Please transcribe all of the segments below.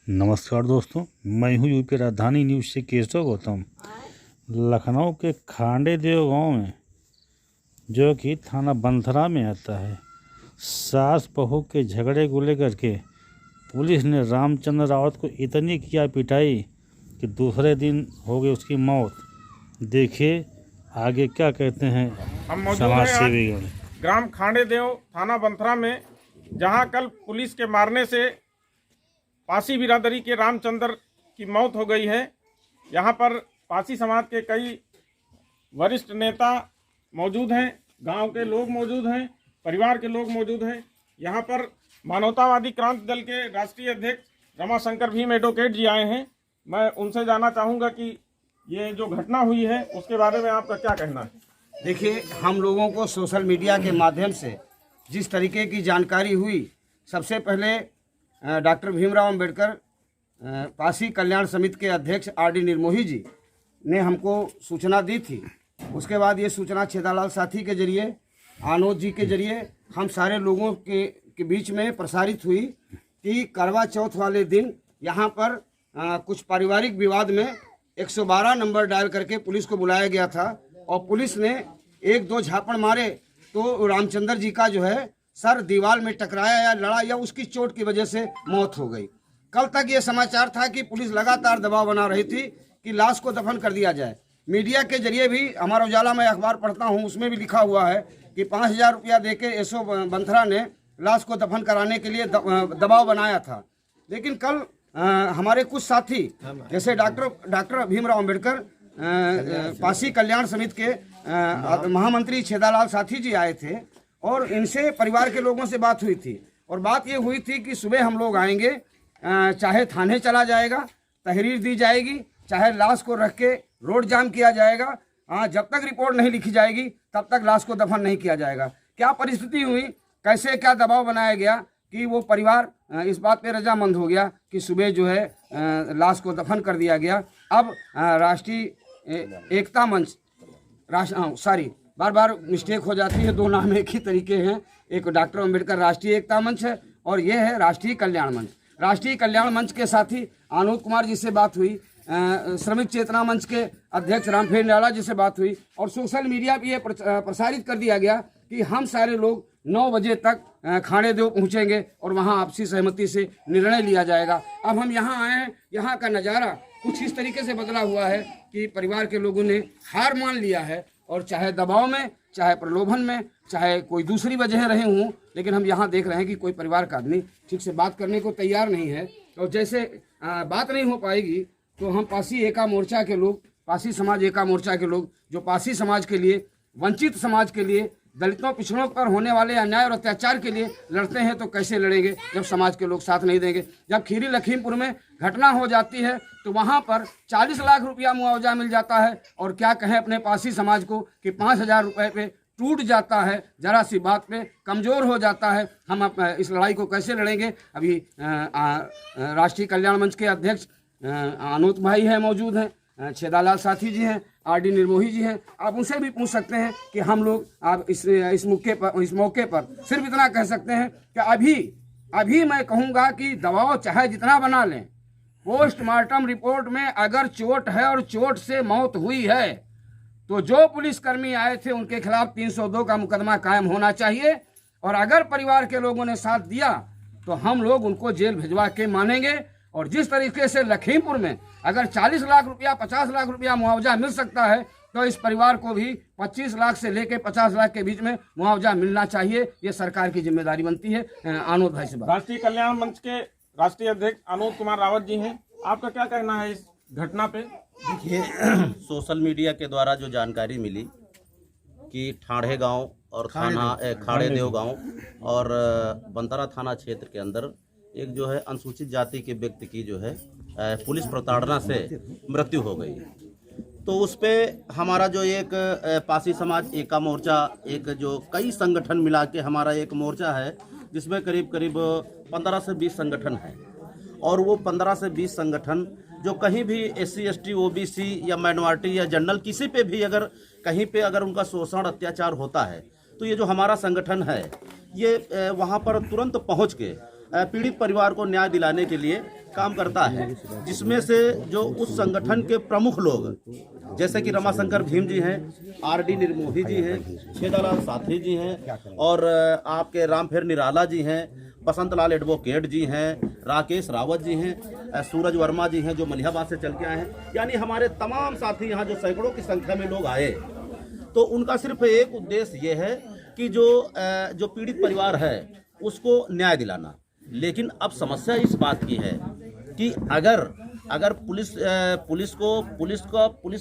नमस्कार दोस्तों, मैं हूँ यूपी राजधानी न्यूज़ से केशव गौतम। लखनऊ के खांडे देव गांव में, जो कि थाना बंथरा में आता है, सास बहू के झगड़े को लेकर के पुलिस ने रामचंद्र रावत को इतनी किया पिटाई कि दूसरे दिन हो गई उसकी मौत। देखिए आगे क्या कहते हैं समाज सेवी। ग्राम खांडे देव थाना बंथरा में, जहां कल पुलिस के मारने से पासी बिरादरी के रामचंद्र की मौत हो गई है। यहां पर पासी समाज के कई वरिष्ठ नेता मौजूद हैं, गांव के लोग मौजूद हैं, परिवार के लोग मौजूद हैं। यहां पर मानवतावादी क्रांति दल के राष्ट्रीय अध्यक्ष रमाशंकर भीम एडवोकेट जी आए हैं। मैं उनसे जानना चाहूँगा कि ये जो घटना हुई है उसके बारे में आपका क्या कहना है। देखिए, हम लोगों को सोशल मीडिया के माध्यम से जिस तरीके की जानकारी हुई, सबसे पहले डॉक्टर भीमराव अंबेडकर पासी कल्याण समिति के अध्यक्ष आर.डी. निर्मोही जी ने हमको सूचना दी थी। उसके बाद ये सूचना छेदालाल साथी के जरिए, आनोद जी के जरिए हम सारे लोगों के बीच में प्रसारित हुई कि करवा चौथ वाले दिन यहाँ पर कुछ पारिवारिक विवाद में 112 नंबर डायल करके पुलिस को बुलाया गया था और पुलिस ने एक दो झापड़ मारे तो रामचंद्र जी का जो है सर दीवार में टकराया या लड़ा या उसकी चोट की वजह से मौत हो गई। कल तक ये समाचार था कि पुलिस लगातार दबाव बना रही थी कि लाश को दफन कर दिया जाए। मीडिया के जरिए भी, हमारा उजाला में अखबार पढ़ता हूँ, उसमें भी लिखा हुआ है कि 5,000 रुपया देके एसओ बंथरा ने लाश को दफन कराने के लिए दबाव बनाया था। लेकिन कल हमारे कुछ साथी, जैसे डॉक्टर भीमराव अंबेडकर पासी कल्याण समिति के महामंत्री छेदालाल साथी जी आए थे और इनसे परिवार के लोगों से बात हुई थी। और बात ये हुई थी कि सुबह हम लोग आएंगे, चाहे थाने चला जाएगा, तहरीर दी जाएगी, चाहे लाश को रख के रोड जाम किया जाएगा, जब तक रिपोर्ट नहीं लिखी जाएगी तब तक लाश को दफन नहीं किया जाएगा। क्या परिस्थिति हुई, कैसे क्या दबाव बनाया गया कि वो परिवार इस बात पे रजामंद हो गया कि सुबह जो है लाश को दफन कर दिया गया। अब राष्ट्रीय एकता मंच, बार बार मिस्टेक हो जाती है, दो नाम एक ही तरीके हैं। एक डॉक्टर अंबेडकर राष्ट्रीय एकता मंच है और ये है राष्ट्रीय कल्याण मंच। राष्ट्रीय कल्याण मंच के साथी आनोद कुमार जी से बात हुई, श्रमिक चेतना मंच के अध्यक्ष रामफेर निराला जी से बात हुई और सोशल मीडिया पे ये प्रसारित कर दिया गया कि हम सारे लोग 9 बजे तक खांडे देव पहुँचेंगे और वहाँ आपसी सहमति से निर्णय लिया जाएगा। अब हम यहाँ आए हैं, यहाँ का नज़ारा कुछ इस तरीके से बदला हुआ है कि परिवार के लोगों ने हार मान लिया है और चाहे दबाव में, चाहे प्रलोभन में, चाहे कोई दूसरी वजह रहे हों, लेकिन हम यहाँ देख रहे हैं कि कोई परिवार का आदमी ठीक से बात करने को तैयार नहीं है। और जैसे बात नहीं हो पाएगी तो हम पासी एका मोर्चा के लोग, पासी समाज एका मोर्चा के लोग, जो पासी समाज के लिए, वंचित समाज के लिए, दलितों पिछड़ों पर होने वाले अन्याय और अत्याचार के लिए लड़ते हैं, तो कैसे लड़ेंगे जब समाज के लोग साथ नहीं देंगे। जब खीरी लखीमपुर में घटना हो जाती है तो वहाँ पर 40 लाख रुपया मुआवजा मिल जाता है और क्या कहें अपने पासी समाज को कि 5,000 रुपये पे टूट जाता है, जरा सी बात पे कमज़ोर हो जाता है। हम इस लड़ाई को कैसे लड़ेंगे। अभी राष्ट्रीय कल्याण मंच के अध्यक्ष आनोद भाई है, मौजूद हैं, छेदालाल साथी जी हैं, आर.डी. निर्मोही जी हैं। आप उनसे भी पूछ सकते हैं कि हम लोग आप इस मौके पर सिर्फ इतना कह सकते हैं कि अभी मैं कहूँगा कि दबाव चाहे जितना बना लें, पोस्टमार्टम रिपोर्ट में अगर चोट है और चोट से मौत हुई है तो जो पुलिसकर्मी आए थे उनके खिलाफ 302 का मुकदमा कायम होना चाहिए। और अगर परिवार के लोगों ने साथ दिया तो हम लोग उनको जेल भिजवा के मानेंगे। और जिस तरीके से लखीमपुर में अगर 40 लाख रुपया, 50 लाख रुपया मुआवजा मिल सकता है तो इस परिवार को भी 25 लाख से लेकर 50 लाख के बीच में मुआवजा मिलना चाहिए। ये सरकार की जिम्मेदारी बनती है। आनोद भाई से बात। राष्ट्रीय कल्याण मंच के राष्ट्रीय अध्यक्ष आनोद कुमार रावत जी हैं, आपका क्या कहना है इस घटना पे। देखिए, सोशल मीडिया के द्वारा जो जानकारी मिली कि ठाणे गांव और खांडे देव गांव और बंथरा थाना क्षेत्र के अंदर एक जो है अनुसूचित जाति के व्यक्ति की जो है पुलिस प्रताड़ना से मृत्यु हो गई, तो उस पर हमारा जो एक पासी समाज एका मोर्चा, एक जो कई संगठन मिला के हमारा एक मोर्चा है जिसमें करीब 15 से 20 संगठन हैं। और वो 15 से 20 संगठन जो कहीं भी SC ST OBC या माइनॉरिटी या जनरल किसी पे भी अगर कहीं पे अगर उनका शोषण अत्याचार होता है तो ये जो हमारा संगठन है ये वहाँ पर तुरंत पहुँच के पीड़ित परिवार को न्याय दिलाने के लिए काम करता है, जिसमें से जो उस संगठन के प्रमुख लोग जैसे कि रमाशंकर भीम जी हैं, आर.डी. निर्मोही जी हैं, छेदालाल साथी जी हैं और आपके रामफेर निराला जी हैं, बसंतलाल एडवोकेट जी हैं, राकेश रावत जी हैं, सूरज वर्मा जी हैं जो मलिहाबाद से चल के आए हैं। यानी हमारे तमाम साथी यहाँ जो सैकड़ों की संख्या में लोग आए, तो उनका सिर्फ एक उद्देश्य ये है कि जो पीड़ित परिवार है उसको न्याय दिलाना। लेकिन अब समस्या इस बात की है कि अगर पुलिस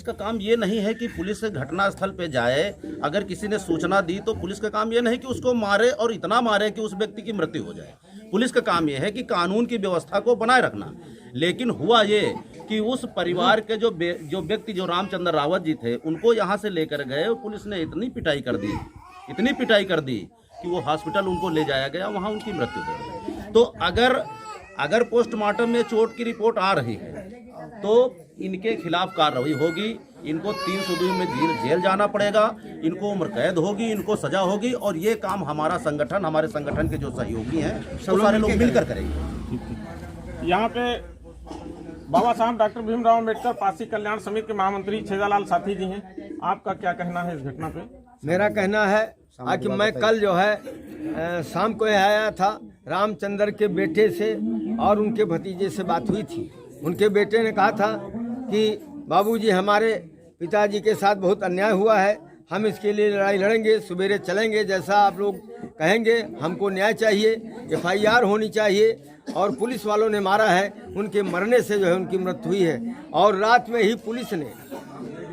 का काम ये नहीं है कि पुलिस घटना स्थल पे जाए, अगर किसी ने सूचना दी तो पुलिस का काम ये नहीं कि उसको मारे और इतना मारे कि उस व्यक्ति की मृत्यु हो जाए। पुलिस का काम ये है कि कानून की व्यवस्था को बनाए रखना। लेकिन हुआ ये कि उस परिवार के जो व्यक्ति जो रामचंद्र रावत जी थे, उनको यहाँ से लेकर गए और पुलिस ने इतनी पिटाई कर दी कि वो हॉस्पिटल उनको ले जाया गया, वहाँ उनकी मृत्यु हो गई। तो अगर पोस्टमार्टम में चोट की रिपोर्ट आ रही है तो इनके खिलाफ कार्रवाई होगी, इनको 302 में जेल जाना पड़ेगा, इनको उम्र कैद होगी, इनको सजा होगी। और ये काम हमारे संगठन के जो सहयोगी हैं वो सारे लोग मिलकर करेंगे। यहाँ पे बाबा साहब डॉक्टर भीमराव अम्बेडकर पासी कल्याण समिति के महामंत्री छेदालाल साथी जी हैं, आपका क्या कहना है इस घटना पे? मेरा कहना है कि मैं कल जो है शाम को यहाँ आया था, रामचंद्र के बेटे से और उनके भतीजे से बात हुई थी। उनके बेटे ने कहा था कि बाबूजी हमारे पिताजी के साथ बहुत अन्याय हुआ है, हम इसके लिए लड़ाई लड़ेंगे, सवेरे चलेंगे, जैसा आप लोग कहेंगे, हमको न्याय चाहिए, FIR होनी चाहिए। और पुलिस वालों ने मारा है, उनके मरने से जो है उनकी मृत्यु हुई है। और रात में ही पुलिस ने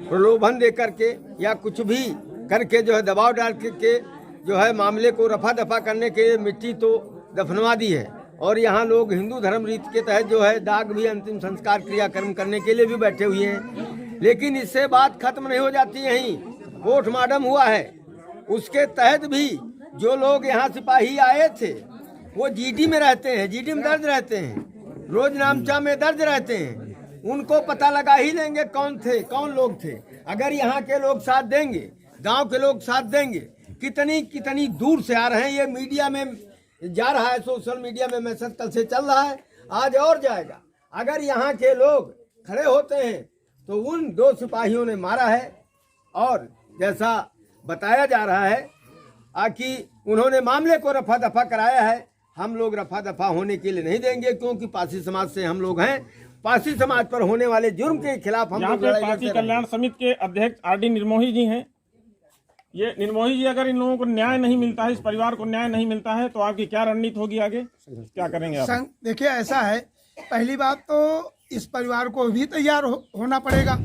प्रलोभन दे करके या कुछ भी करके जो है दबाव डाल के जो है मामले को रफा दफा करने के लिए मिट्टी तो दफनवा दी है। और यहाँ लोग हिंदू धर्म रीत के तहत जो है दाग भी अंतिम संस्कार क्रियाक्रम करने के लिए भी बैठे हुए हैं। लेकिन इससे बात खत्म नहीं हो जाती। यहीं पोस्टमार्टम हुआ है, उसके तहत भी जो लोग यहाँ सिपाही आए थे वो GD में रहते हैं, GD में दर्ज रहते हैं, रोज नामचा में दर्ज रहते हैं। उनको पता लगा ही लेंगे कौन लोग थे। अगर यहाँ के लोग साथ देंगे, गांव के लोग साथ देंगे, कितनी दूर से आ रहे हैं। ये मीडिया में जा रहा है, सोशल मीडिया में मैसेज कल से चल रहा है, आज और जाएगा। अगर यहाँ के लोग खड़े होते हैं तो उन 2 सिपाहियों ने मारा है। और जैसा बताया जा रहा है कि उन्होंने मामले को रफा दफा कराया है। हम लोग रफा दफा होने के लिए नहीं देंगे, क्योंकि पासी समाज से हम लोग हैं। पासी समाज पर होने वाले जुर्म के खिलाफ हम लोग लड़ाई पासी कल्याण समिति के अध्यक्ष आर.डी. निर्मोही जी हैं। ये निर्मोही जी, अगर इन लोगों को न्याय नहीं मिलता है, इस परिवार को न्याय नहीं मिलता है, तो आपकी क्या रणनीति होगी आगे, क्या करेंगे आप? देखिए ऐसा है, पहली बात तो इस परिवार को भी तैयार होना पड़ेगा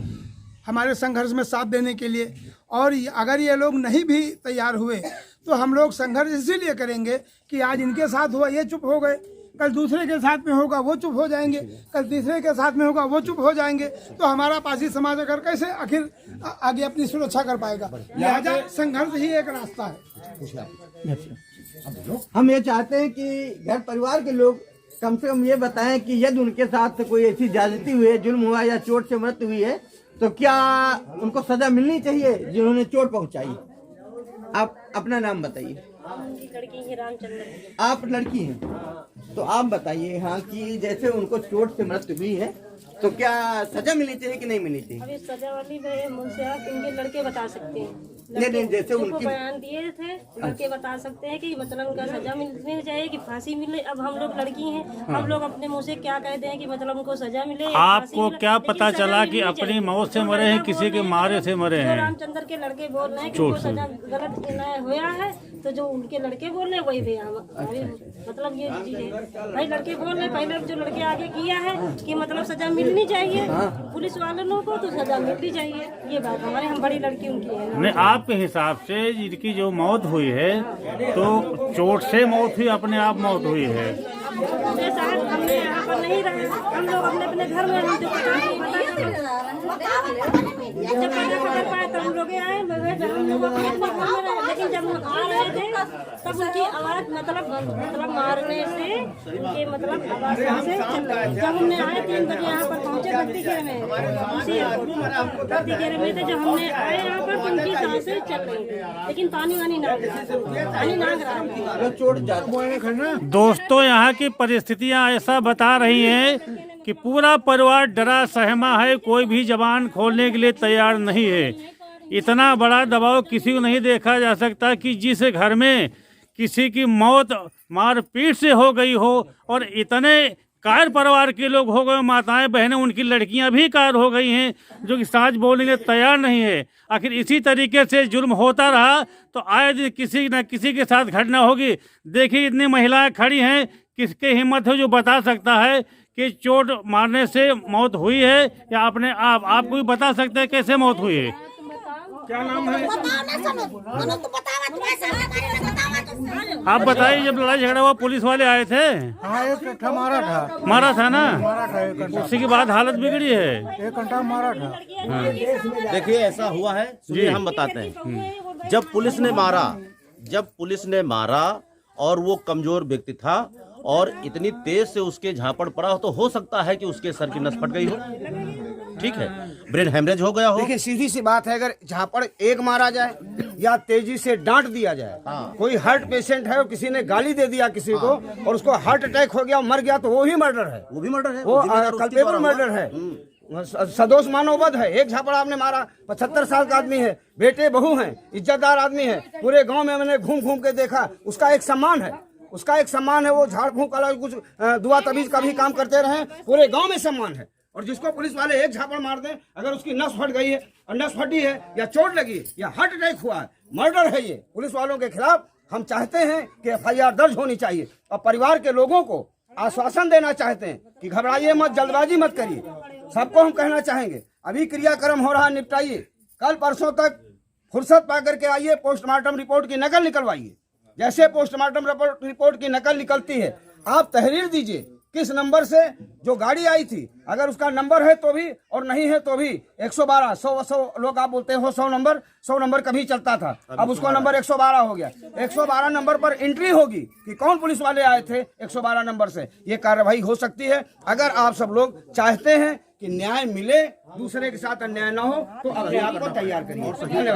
हमारे संघर्ष में साथ देने के लिए। और अगर ये लोग नहीं भी तैयार हुए तो हम लोग संघर्ष इसीलिए करेंगे कि आज इनके साथ हुआ ये चुप हो गए, कल दूसरे के साथ में होगा वो चुप हो जाएंगे, कल तीसरे के साथ में होगा वो चुप हो जाएंगे। तो हमारा पासी समाज अगर कैसे आखिर आगे अपनी सुरक्षा कर पाएगा? लिहाजा संघर्ष ही एक रास्ता है। हम ये चाहते हैं कि घर परिवार के लोग कम से कम ये बताएं कि यदि उनके साथ कोई ऐसी ज्यादती हुई है, जुल्म हुआ या चोट से मृत्यु हुई है, तो क्या उनको सजा मिलनी चाहिए जिन्होंने चोट पहुंचाई। आप अपना नाम बताइए। लड़की है रामचंद्र। आप लड़की हैं, तो आप बताइए हाँ कि जैसे उनको चोट से मृत्यु हुई है तो क्या सजा मिलनी चाहिए कि नहीं मिलनी चाहिए? अभी सजा वाली मुझसे आप इनके लड़के बता सकते हैं। नहीं, जैसे उनकी बयान दिए थे, लड़के बता सकते हैं कि मतलब उनका सजा मिलनी चाहिए कि फांसी मिले। अब हम लोग लड़की हैं, हम लोग अपने मुंह से क्या कहते हैं कि मतलब उनको सजा मिले। आपको क्या पता चला कि अपनी मौत से मरे हैं, किसी के मारे से मरे हैं? रामचंद्र के लड़के बोल रहे हैं कि उनको सजा गलत हुआ है, तो जो उनके लड़के बोल रहे हैं वही मतलब ये चीज है। भाई लड़के बोल रहे हैं, पहले जो लड़के आगे किया है कि मतलब सजा मिलनी चाहिए, पुलिस वालों को तो सजा मिलनी चाहिए। ये बात हमारे, हम बड़ी लड़की उनकी है। नहीं, आपके हिसाब से जिनकी जो मौत हुई है तो चोट से मौत हुई, अपने आप मौत हुई है? साहब हमने यहाँ पर नहीं रहे, हम लोग अपने घर में, हम जो पता नहीं पता जब पता कर पाए तब हम लोग आए हम लोग अपने घर में रहे, लेकिन जब हम आ रहे थे तब उनकी आवाज मतलब मारने से उनके मतलब आवाज से चल रही। जब हमने आए 3 बजे यहाँ पर पहुँचे भक्ति घेरे में, उसी भक्ति घेरे में थे। जब हमने आए यहाँ पर तो उनकी सांसें चल रही थी, लेकिन पानी वानी ना रहा। दोस्तों, यहाँ की परिस्थितियाँ ऐसा बता रही हैं कि पूरा परिवार डरा सहमा है, कोई भी जबान खोलने के लिए तैयार नहीं है। इतना बड़ा दबाव किसी को नहीं देखा जा सकता कि जिस घर में किसी की मौत मारपीट से हो गई हो और इतने कायर परिवार के लोग हो गए, माताएं बहनें, उनकी लड़कियां भी कायर हो गई हैं, जो कि साँच बोलने के लिए तैयार नहीं है। आखिर इसी तरीके से जुल्म होता रहा तो आए दिन किसी न किसी के साथ घटना होगी। देखिए, इतनी महिलाएं खड़ी हैं, किसके हिम्मत है जो बता सकता है कि चोट मारने से मौत हुई है या अपने आपको भी बता सकते हैं कैसे मौत हुई है? क्या नाम है? आप बताइए, जब लड़ाई झगड़ा हुआ पुलिस वाले आए थे? हाँ, 1 घंटा मारा था ना? एक घंटा, उसी के बाद हालत बिगड़ी है। 1 घंटा मारा था। देखिए, ऐसा हुआ है, सुनिए हम बताते हैं। जब पुलिस ने मारा और वो कमजोर व्यक्ति था और इतनी तेज से उसके झापड़ पड़ा हो, तो हो सकता है कि उसके सर की नस फट गई हो, ठीक है, ब्रेन हेमरेज हो गया हो। देखिए, सीधी सी बात है, अगर झापड़ एक मारा जाए या तेजी से डांट दिया जाए, कोई हार्ट पेशेंट है और किसी ने गाली दे दिया किसी को और उसको हार्ट अटैक हो गया, मर गया, तो वो भी मर्डर है, वो भी मर्डर है, वो कल्पेबल मर्डर है, सदोष मानववध है। एक झापड़ आपने मारा, 75 साल का आदमी है, बेटे बहू हैं, इज्जतदार आदमी है, पूरे गांव में मैंने घूम घूम के देखा, उसका एक सम्मान है, वो झाड़ फूंक अलग कुछ दुआ तबीज का भी काम करते रहे, पूरे गांव में सम्मान है। और जिसको पुलिस वाले एक झापड़ मार दें, अगर उसकी नस फट गई है और नस फटी है या चोट लगी या हार्ट अटैक हुआ है, मर्डर है ये। पुलिस वालों के खिलाफ हम चाहते हैं कि FIR दर्ज होनी चाहिए और परिवार के लोगों को आश्वासन देना चाहते हैं कि घबराइए मत, जल्दबाजी मत करिए। सबको हम कहना चाहेंगे, अभी क्रियाक्रम हो रहा, निपटाइए, कल परसों तक फुर्सत पा करके आइए, पोस्टमार्टम रिपोर्ट की नकल निकलवाइए। जैसे पोस्टमार्टम रिपोर्ट की नकल निकलती है, आप तहरीर दीजिए किस नंबर से जो गाड़ी आई थी, अगर उसका नंबर है तो भी और नहीं है तो भी 112 100 लोग आप बोलते हो 100 नंबर कभी चलता था, अब उसको नंबर 112 हो गया। 112 नंबर पर एंट्री होगी कि कौन पुलिस वाले आए थे 112 नंबर से, ये कार्रवाई हो सकती है। अगर आप सब लोग चाहते हैं कि न्याय मिले, दूसरे के साथ अन्याय न हो, तो अपने आप को तैयार करिए। धन्यवाद।